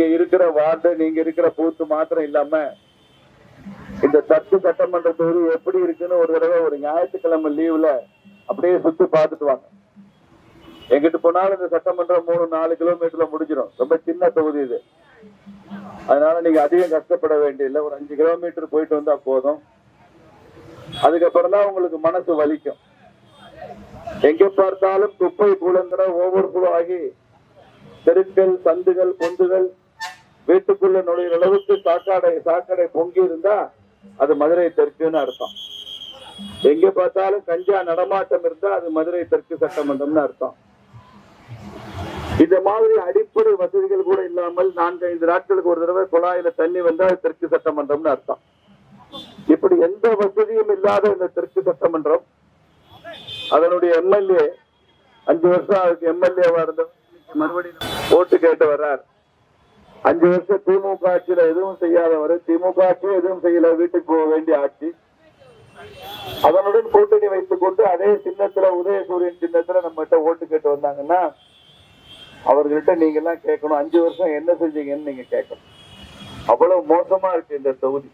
நீங்க இருக்கிற வார்டு, நீங்க இருக்கிற பூத்து மாத்திரம் இல்லாம இந்த தட்டு சட்டமன்ற தொகுதி எப்படி இருக்குன்னு ஒரு தடவை ஒரு ஞாயிற்றுக்கிழமை லீவ்ல அப்படியே சுத்தி பார்த்துட்டு வாங்க. எங்கிட்டு போனாலும் இந்த சட்டமன்றம் 3-4 கிலோமீட்டர்ல முடிஞ்சிடும். ரொம்ப சின்ன தொகுதி இது. அதனால நீங்க அதிகம் கஷ்டப்பட வேண்டியதில்லை. ஒரு 5 கிலோமீட்டர் போயிட்டு வந்தா போதும். அதுக்கப்புறம் தான் உங்களுக்கு மனசு வலிக்கும். எங்க பார்த்தாலும் குப்பை கூலங்கிற ஓவர் ஆகி தெருக்கள், சந்துகள், பொந்துகள், வீட்டுக்குள்ள நுழைகிற அளவுக்கு சாக்கடை பொங்கி இருந்தா அது மதுரை தெற்குன்னு அர்த்தம். எங்க பார்த்தாலும் கஞ்சா நடமாட்டம் இருந்தா அது மதுரை தெற்கு சட்டமன்றம்னு அர்த்தம். இந்த மாதிரி அடிப்படை வசதிகள் கூட இல்லாமல் 4-5 நாட்களுக்கு ஒரு தடவை குழாயில தண்ணி வந்தா தெற்கு சட்டமன்றம்னு அர்த்தம். இப்படி எந்த வசதியும் இல்லாத இந்த தெற்கு சட்டமன்றம், அதனுடைய எம்எல்ஏ 5 வருஷம் அதுக்கு எம்எல்ஏவா இருந்த மறுபடியும் ஓட்டு கேட்டு வர்றார். 5 வருஷம் திமுக ஆட்சியில எதுவும் செய்யாதவர், திமுக ஆட்சியும் எதுவும் செய்யல, வீட்டுக்கு போக வேண்டிய ஆட்சி. அதனுடன் கூட்டணி வைத்துக் கொண்டு அதே சின்னத்துல, உதயசூரியன் சின்னத்துல நம்ம ஓட்டு கேட்டு வந்தாங்கன்னா அவர்கிட்ட நீங்க எல்லாம் கேட்கணும், 5 வருஷம் என்ன செஞ்சீங்கன்னு நீங்க கேட்கணும். அவ்வளவு மோசமா இருக்கு இந்த தொகுதி.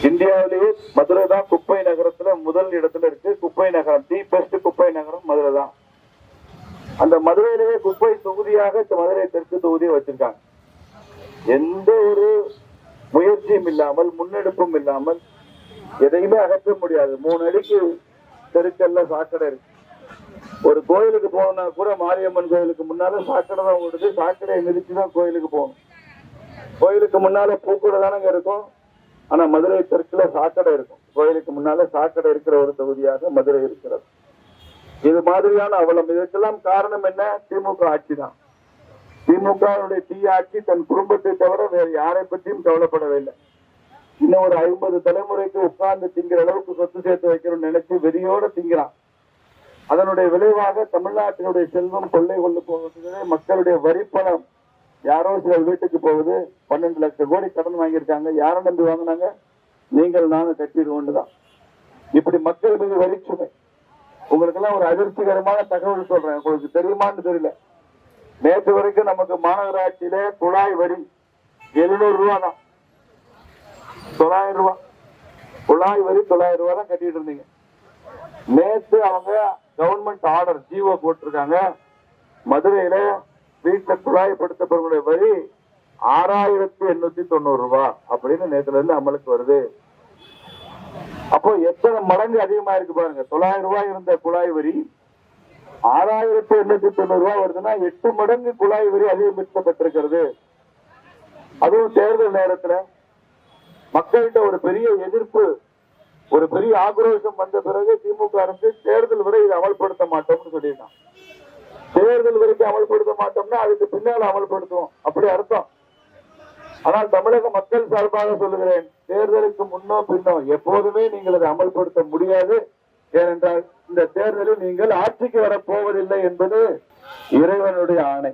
இந்தியாவிலேயே மதுரை தான் குப்பை நகரத்துல முதல் இடத்துல இருக்கு. குப்பை நகரம், தி பெஸ்ட் குப்பை நகரம் மதுரை தான். அந்த மதுரையிலேயே குப்பை தொகுதியாக மதுரை தெற்கு தொகுதியை வச்சிருக்காங்க. எந்த ஒரு முயற்சியும் இல்லாமல், முன்னெடுப்பும் இல்லாமல் எதையுமே அகற்ற முடியாது. 3 அடிக்கு தெருக்கல்ல சாக்கடை இருக்கு. ஒரு கோயிலுக்கு போனா கூட மாரியம்மன் கோயிலுக்கு முன்னால சாக்கடை தான் ஓடுது. சாக்கடையை மிதிச்சுதான் கோயிலுக்கு போகணும். கோயிலுக்கு முன்னால பூக்கூட தானங்க இருக்கும். ஆனா மதுரை தெற்குல சாக்கடை இருக்கும். கோயிலுக்கு முன்னால சாக்கடை இருக்கிற ஒரு தொகுதியாக மதுரை இருக்கிறது. இது மாதிரியான அவலம். இதற்கெல்லாம் காரணம் என்ன? திமுக ஆட்சி தான். திமுகவுடைய ஆட்சி தன் குடும்பத்தை தவிர வேறு யாரை பற்றியும் கவலைப்படவில்லை. இன்னும் ஒரு 50 தலைமுறைக்கு உட்கார்ந்து திங்கிற அளவுக்கு சொத்து சேர்த்து வைக்கணும்னு நினைச்சு வெறியோட திங்கிறான். அதனுடைய விளைவாக தமிழ்நாட்டினுடைய செல்வம் கொள்ளை கொண்டு போவது, மக்களுடைய வரிப்பணம் யாரோ சில வீட்டுக்கு போகுது. 12 லட்சம் கோடி கடன் வாங்கியிருக்காங்க. யாரை நம்பி வாங்கினாங்க? நீங்கள் நானும் கட்டிடுவோண்டுதான். இப்படி மக்கள் மீது வரிச்சுமை. உங்களுக்கு எல்லாம் ஒரு அதிர்ச்சிகரமான தகவல் சொல்றேன். உங்களுக்கு தெரியுமான்னு தெரியல. நேற்று வரைக்கும் நமக்கு மாநகராட்சியில குழாய் வரி 700 ரூபா தான். 900 ரூபாய் குழாய் வரி 900 ரூபாய் தான் கட்டிட்டு இருந்தீங்க. நேற்று அவங்க கவர்மெண்ட் ஆர்டர் ஜிஓ போட்டிருக்காங்க. மதுரையில வீட்டுல குழாய் படுத்தப்பட வரி 6890 ரூபாய் அப்படின்னு நேற்றுல இருந்து அமலுக்கு வருது. அப்போ எத்தனை மடங்கு அதிகமா இருக்கு பாருங்க. 900 ரூபாய் இருந்த குழாய் வரி 6890 ரூபாய் வருதுன்னா 8 மடங்கு குழாய் வரி அதிகப்படுத்தப்பட்டிருக்கிறது. அதுவும் தேர்தல் நேரத்துல மக்கள்கிட்ட ஒரு பெரிய எதிர்ப்பு, ஒரு பெரிய ஆக்ரோஷம் வந்த பிறகு திமுக அரசு தேர்தல் வரை இதை அமல்படுத்த மாட்டோம்னு சொல்லியிருக்கான். தேர்தல் வரைக்கும் அமல்படுத்த மாட்டோம்னா அதுக்கு பின்னால் அமல்படுத்துவோம் அப்படி அர்த்தம். ஆனால் தமிழக மக்கள் சார்பாக சொல்லுகிறேன், தேர்தலுக்கு முன்னோ பின்னோ எப்போதுமே நீங்கள் அதை அமல்படுத்த முடியாது. ஏனென்றால் இந்த தேர்தலில் நீங்கள் ஆட்சிக்கு வரப்போவதில்லை என்பது இறைவனுடைய ஆணை.